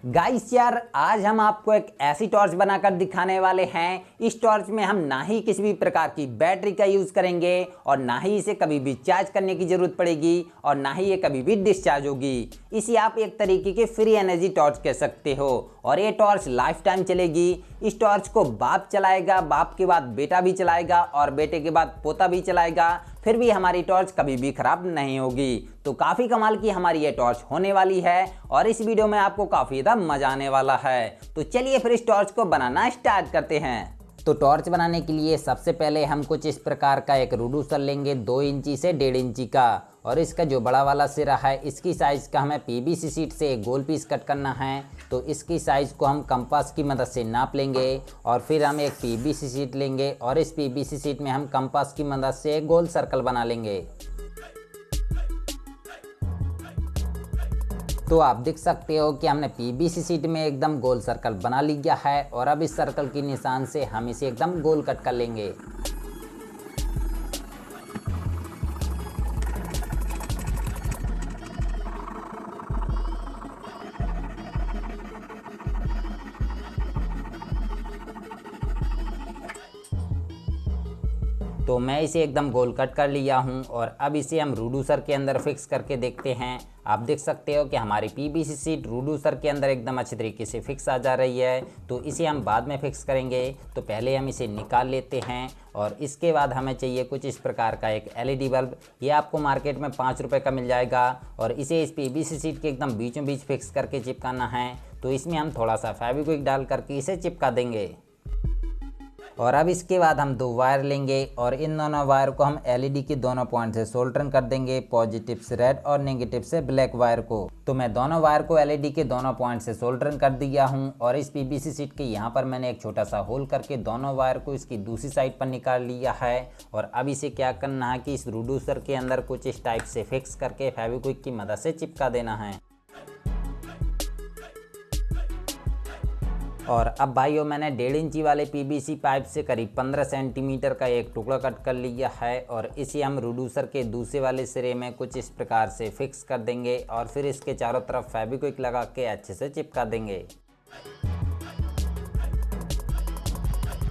Guys यार, आज हम आपको एक ऐसी टॉर्च बनाकर दिखाने वाले हैं। इस टॉर्च में हम ना ही किसी भी प्रकार की बैटरी का यूज़ करेंगे और ना ही इसे कभी भी चार्ज करने की ज़रूरत पड़ेगी और ना ही ये कभी भी डिस्चार्ज होगी। इसे आप एक तरीके के फ्री एनर्जी टॉर्च कह सकते हो और ये टॉर्च लाइफ टाइम चलेगी। इस टॉर्च को बाप चलाएगा, बाप के बाद बेटा भी चलाएगा और बेटे के बाद पोता भी चलाएगा, फिर भी हमारी टॉर्च कभी भी खराब नहीं होगी। तो काफ़ी कमाल की हमारी ये टॉर्च होने वाली है और इस वीडियो में आपको काफ़ी ज़्यादा मजा आने वाला है। तो चलिए फिर इस टॉर्च को बनाना स्टार्ट करते हैं। तो टॉर्च बनाने के लिए सबसे पहले हम कुछ इस प्रकार का एक रिड्यूसर लेंगे 2 इंची से 1.5 इंची का, और इसका जो बड़ा वाला सिरा है इसकी साइज़ का हमें पीवीसी शीट से एक गोल पीस कट करना है। तो इसकी साइज़ को हम कंपास की मदद से नाप लेंगे और फिर हम एक पीवीसी शीट लेंगे और इस पीवीसी शीट में हम कंपास की मदद से एक गोल सर्कल बना लेंगे। तो आप देख सकते हो कि हमने पीवीसी शीट में एकदम गोल सर्कल बना लिया है और अब इस सर्कल की निशान से हम इसे एकदम गोल कट कर लेंगे। तो मैं इसे एकदम गोल कट कर लिया हूं और अब इसे हम रिड्यूसर के अंदर फिक्स करके देखते हैं। आप देख सकते हो कि हमारी पीवीसी शीट रिड्यूसर के अंदर एकदम अच्छी तरीके से फिक्स आ जा रही है। तो इसे हम बाद में फिक्स करेंगे, तो पहले हम इसे निकाल लेते हैं और इसके बाद हमें चाहिए कुछ इस प्रकार का एक एलईडी बल्ब। ये आपको मार्केट में 5 रुपये का मिल जाएगा और इसे इस पीवीसी शीट के एकदम बीचों बीच फिक्स करके चिपकाना है। तो इसमें हम थोड़ा सा फेविक्विक डाल करके इसे चिपका देंगे। और अब इसके बाद हम 2 वायर लेंगे और इन दोनों वायर को हम एलईडी के दोनों पॉइंट से सोल्डरिंग कर देंगे, पॉजिटिव से रेड और नेगेटिव से ब्लैक वायर को। तो मैं दोनों वायर को एलईडी के दोनों पॉइंट से सोल्डरिंग कर दिया हूं और इस पीवीसी शीट के यहाँ पर मैंने एक छोटा सा होल करके दोनों वायर को इसकी दूसरी साइड पर निकाल लिया है। और अब इसे क्या करना है कि इस रिड्यूसर के अंदर कुछ इस टाइप से फिक्स करके फेविक्विक की मदद से चिपका देना है। और अब भाइयों, मैंने 1.5 इंची वाले पीवीसी पाइप से करीब 15 सेंटीमीटर का एक टुकड़ा कट कर लिया है और इसे हम रिड्यूसर के दूसरे वाले सिरे में कुछ इस प्रकार से फिक्स कर देंगे और फिर इसके चारों तरफ फेविक्विक लगा के अच्छे से चिपका देंगे।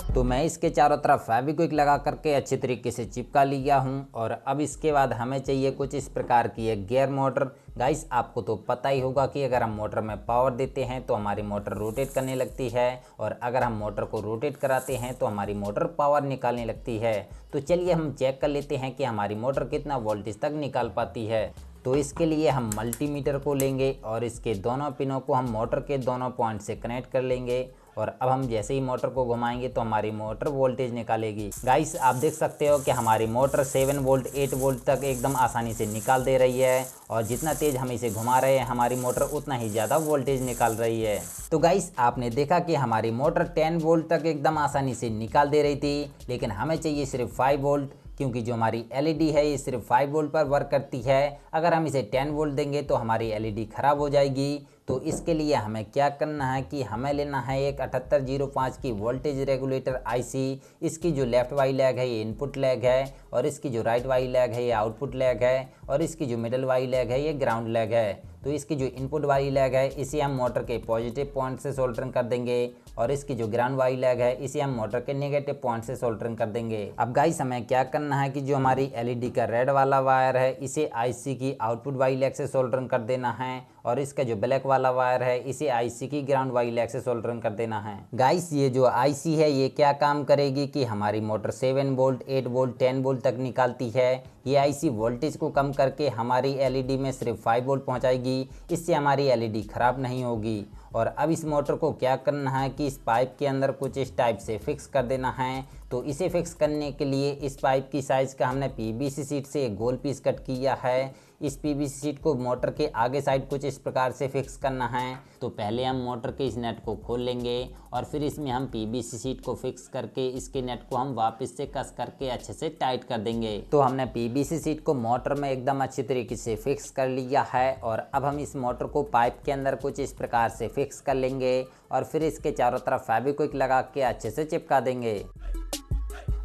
तो मैं इसके चारों तरफ फेविक्विक लगा करके अच्छे तरीके से चिपका लिया हूं और अब इसके बाद हमें चाहिए कुछ इस प्रकार की एक गियर मोटर। गाइस, आपको तो पता ही होगा कि अगर हम मोटर में पावर देते हैं तो हमारी मोटर रोटेट करने लगती है और अगर हम मोटर को रोटेट कराते हैं तो हमारी मोटर पावर निकालने लगती है। तो चलिए हम चेक कर लेते हैं कि हमारी मोटर कितना वोल्टेज तक निकाल पाती है। तो इसके लिए हम मल्टीमीटर को लेंगे और इसके दोनों पिनों को हम मोटर के दोनों पॉइंट से कनेक्ट कर लेंगे और अब हम जैसे ही मोटर को घुमाएंगे तो हमारी मोटर वोल्टेज निकालेगी। गाइस, आप देख सकते हो कि हमारी मोटर 7 वोल्ट 8 वोल्ट तक एकदम आसानी से निकाल दे रही है और जितना तेज़ हम इसे घुमा रहे हैं हमारी मोटर उतना ही ज़्यादा वोल्टेज निकाल रही है। तो गाइस, आपने देखा कि हमारी मोटर 10 वोल्ट तक एकदम आसानी से निकाल दे रही थी, लेकिन हमें चाहिए सिर्फ 5 वोल्ट, क्योंकि जो हमारी एलईडी है ये सिर्फ 5 वोल्ट पर वर्क करती है। अगर हम इसे 10 वोल्ट देंगे तो हमारी एलईडी ख़राब हो जाएगी। तो इसके लिए हमें क्या करना है कि हमें लेना है एक 7805 की वोल्टेज रेगुलेटर आईसी। इसकी जो लेफ़्ट वाली लेग है ये इनपुट लेग है और इसकी जो राइट वाली लेग है ये आउटपुट लेग है और इसकी जो मिडल वाली लेग है ये ग्राउंड लेग है। तो इसकी जो इनपुट वाली लेग है इसे हम मोटर के पॉजिटिव पॉइंट से सोल्डरिंग कर देंगे और इसकी जो ग्राउंड वाली लेग है इसे हम मोटर के नेगेटिव पॉइंट से सोल्डरिंग कर देंगे। अब गाइस, हमें क्या करना है कि जो हमारी एलईडी का रेड वाला वायर है इसे आईसी की आउटपुट वाली लेग से सोल्डरिंग कर देना है और इसका जो ब्लैक वाला वायर है इसे आईसी की ग्राउंड वाली लेग से सोल्डरिंग कर देना है। गाइस, ये जो आईसी है ये क्या काम करेगी कि हमारी मोटर 7 वोल्ट 8 वोल्ट 10 वोल्ट तक निकालती है। ये आईसी वोल्टेज को कम करके हमारी एलईडी में सिर्फ 5 वोल्ट पहुंचाएगी। इससे हमारी एलईडी ख़राब नहीं होगी। और अब इस मोटर को क्या करना है कि इस पाइप के अंदर कुछ इस टाइप से फिक्स कर देना है। तो इसे फिक्स करने के लिए इस पाइप की साइज़ का हमने पीवीसी शीट से एक गोल पीस कट किया है। इस पीवीसी शीट को मोटर के आगे साइड कुछ इस प्रकार से फिक्स करना है। तो पहले हम मोटर के इस नेट को खोल लेंगे और फिर इसमें हम पीवीसी शीट को फिक्स करके इसके नेट को हम वापस से कस करके अच्छे से टाइट कर देंगे। तो हमने पीवीसी शीट को मोटर में एकदम अच्छी तरीके से फिक्स कर लिया है और अब हम इस मोटर को पाइप के अंदर कुछ इस प्रकार से फिक्स कर लेंगे और फिर इसके चारों तरफ फेविक्विक लगा के अच्छे से चिपका देंगे।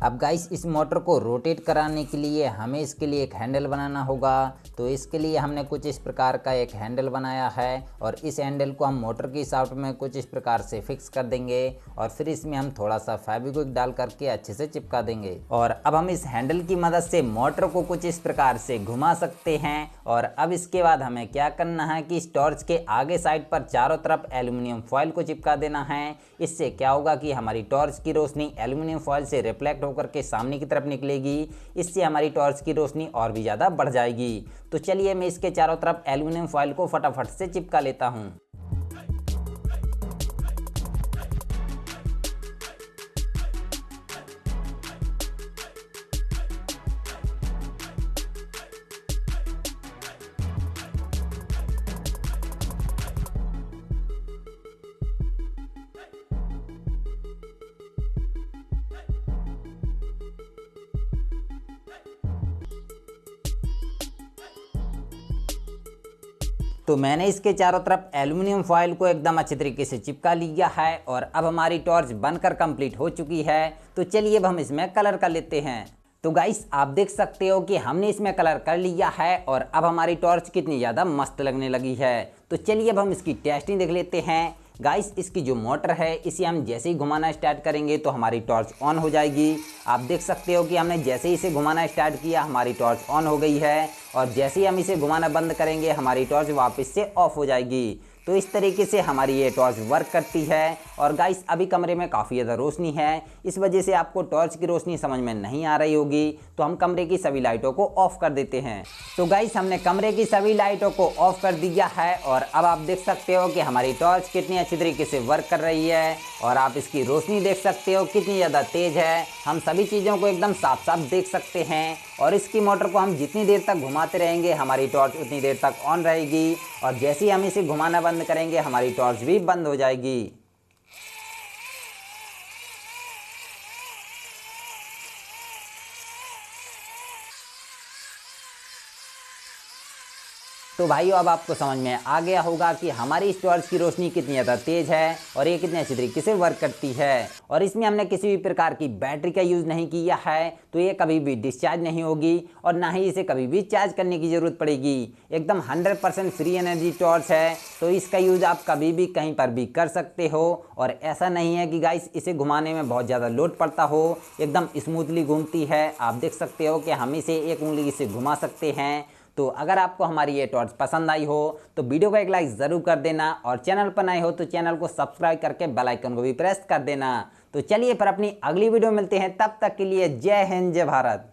अब गाइस इस मोटर को रोटेट कराने के लिए हमें इसके लिए एक हैंडल बनाना होगा। तो इसके लिए हमने कुछ इस प्रकार का एक हैंडल बनाया है और इस हैंडल को हम मोटर की शाफ्ट में कुछ इस प्रकार से फिक्स कर देंगे और फिर इसमें हम थोड़ा सा फेविक्विक डाल करके अच्छे से चिपका देंगे। और अब हम इस हैंडल की मदद से मोटर को कुछ इस प्रकार से घुमा सकते हैं। और अब इसके बाद हमें क्या करना है कि इस टॉर्च के आगे साइड पर चारों तरफ एल्यूमिनियम फॉयल को चिपका देना है। इससे क्या होगा कि हमारी टॉर्च की रोशनी एल्यूमिनियम फॉयल से रिफ्लेक्ट होकर के सामने की तरफ निकलेगी। इससे हमारी टॉर्च की रोशनी और भी ज़्यादा बढ़ जाएगी। तो चलिए मैं इसके चारों तरफ एल्यूमिनियम फॉयल को फटाफट से चिपका लेता हूँ। तो मैंने इसके चारों तरफ एल्युमिनियम फॉयल को एकदम अच्छे तरीके से चिपका लिया है और अब हमारी टॉर्च बनकर कंप्लीट हो चुकी है। तो चलिए अब हम इसमें कलर कर लेते हैं। तो गाइस आप देख सकते हो कि हमने इसमें कलर कर लिया है और अब हमारी टॉर्च कितनी ज़्यादा मस्त लगने लगी है। तो चलिए अब हम इसकी टेस्टिंग देख लेते हैं। गाइस इसकी जो मोटर है इसे हम जैसे ही घुमाना स्टार्ट करेंगे तो हमारी टॉर्च ऑन हो जाएगी। आप देख सकते हो कि हमने जैसे ही इसे घुमाना स्टार्ट किया हमारी टॉर्च ऑन हो गई है और जैसे ही हम इसे घुमाना बंद करेंगे हमारी टॉर्च वापस से ऑफ हो जाएगी। तो इस तरीके से हमारी ये टॉर्च वर्क करती है। और गाइस अभी कमरे में काफ़ी ज़्यादा रोशनी है, इस वजह से आपको टॉर्च की रोशनी समझ में नहीं आ रही होगी। तो हम कमरे की सभी लाइटों को ऑफ कर देते हैं। तो गाइस हमने कमरे की सभी लाइटों को ऑफ कर दिया है और अब आप देख सकते हो कि हमारी टॉर्च कितनी अच्छी तरीके से वर्क कर रही है और आप इसकी रोशनी देख सकते हो कितनी ज़्यादा तेज़ है। हम सभी चीज़ों को एकदम साफ साफ देख सकते हैं और इसकी मोटर को हम जितनी देर तक घुमाते रहेंगे हमारी टॉर्च उतनी देर तक ऑन रहेगी और जैसे ही हम इसे घुमाना बंद करेंगे हमारी टॉर्च भी बंद हो जाएगी। तो भाइयों अब आपको समझ में आ गया होगा कि हमारी इस टॉर्च की रोशनी कितनी ज़्यादा तेज़ है और ये कितनी अच्छी तरीके से वर्क करती है और इसमें हमने किसी भी प्रकार की बैटरी का यूज़ नहीं किया है। तो ये कभी भी डिस्चार्ज नहीं होगी और ना ही इसे कभी भी चार्ज करने की ज़रूरत पड़ेगी। एकदम 100% फ्री एनर्जी टॉर्च है। तो इसका यूज़ आप कभी भी कहीं पर भी कर सकते हो और ऐसा नहीं है कि गाइस इसे घुमाने में बहुत ज़्यादा लोड पड़ता हो, एकदम स्मूथली घूमती है। आप देख सकते हो कि हम इसे एक उंगली से घुमा सकते हैं। तो अगर आपको हमारी ये टॉर्च पसंद आई हो तो वीडियो को एक लाइक ज़रूर कर देना और चैनल पर नए हो तो चैनल को सब्सक्राइब करके बेल आइकन को भी प्रेस कर देना। तो चलिए फिर अपनी अगली वीडियो मिलते हैं, तब तक के लिए जय हिंद जय भारत।